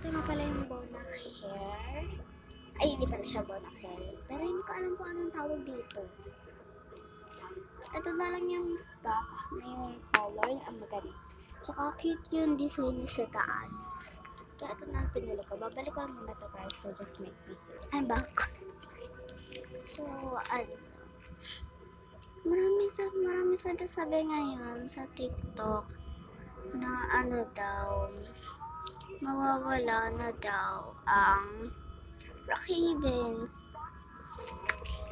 ito na pala yung Bonac hair. Ay, hindi pala siya Bonac hair. Pero hindi ko alam kung anong tawag dito. Ito na lang yung stock na yung color, ang maganda. Tsaka cute yung design sa taas. Kaya ito na ang pinili ko. Babalik ko lang muna ito guys, so just make me. I'm back. So, marami sabi ngayon sa TikTok na mawawala na daw ang Brookhavens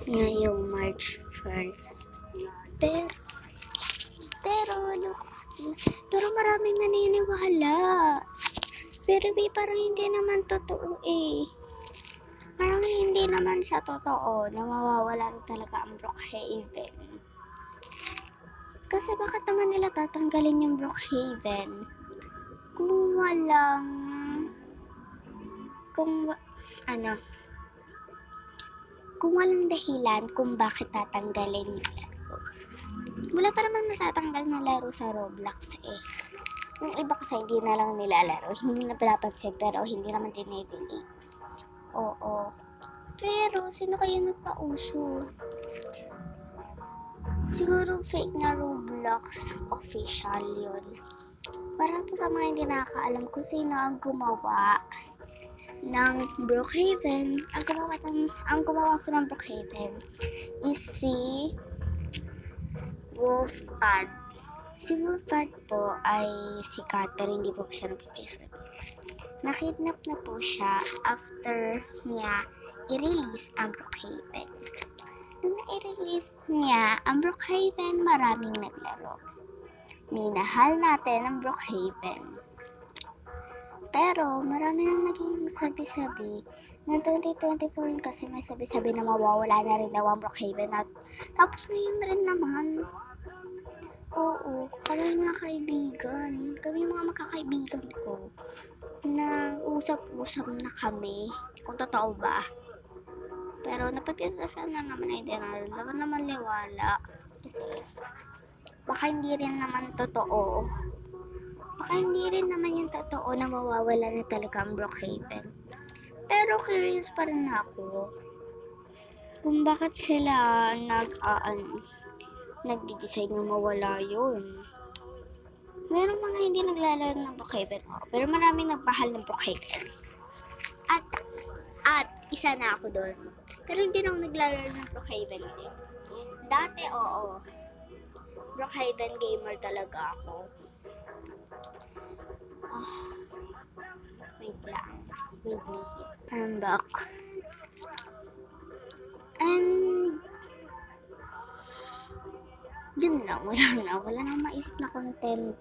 ngayong March 1st. Pero maraming naniniwala. Pero parang hindi naman totoo eh. Parang hindi naman siya totoo na mawawala na talaga ang Brookhaven. Kasi bakit naman nila tatanggalin yung Brookhaven? Kung walang dahilan kung bakit tatanggalin yung laro. Wala pa naman matatanggal na laro sa Roblox eh. Yung iba kasi hindi na lang nilalaro, hindi na pinapansin pero hindi naman diniddelete. Oo. Pero sino kaya nagpauso? Siguro fake na Roblox official yun. Para po sa mga hindi nakakaalam kung sino ang gumawa ng Brookhaven. Ang gumawa po ng Brookhaven is si Wolfpad. Si Wolfpad po ay sikat pero hindi po siya nag-Facebook. Nakidnap na po siya after niya i-release ang Brookhaven. Nung i-release niya ang Brookhaven, maraming naglaro. Minahal natin ang Brookhaven. Pero marami nang naging sabi-sabi ng 2024 rin kasi may sabi-sabi na mawawala na rin daw ang Brookhaven. At tapos ngayon rin naman. Oo, kami mga magkakaibigan ko na usap-usap na kami kung totoo ba. Pero napag-isasya na naman ay naman liwala. Kasi baka hindi rin naman totoo. Baka hindi rin naman yung totoo na mawawala na talaga ang Brookhaven. Pero curious pa rin ako kung bakit sila nagdi-decide na mawala yun. Merong mga hindi naglalaro ng Brookhaven, pero maraming nagpahal ng Brookhaven. At isa na ako doon. Pero hindi na ako naglalaro ng Brookhaven. Dati, oo. Brookhaven gamer talaga ako. Wait me. I'm back. And yun lang, wala nang maisip na content.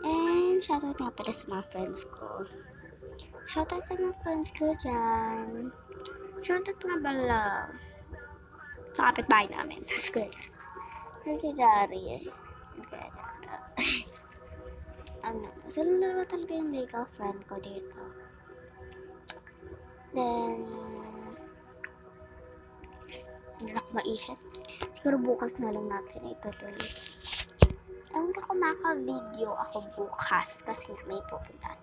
And shoutout nga pala sa mga friends ko. Shoutout sa mga friends ko dyan. Shoutout nga pala sa kapitbahay namin. Na si Jari eh. Silang dalawa talaga yung legal friend ko dito. Then hindi na ako maisip. Siguro bukas na lang natin ituloy. Ang maka-video ako bukas kasi may pupuntahan.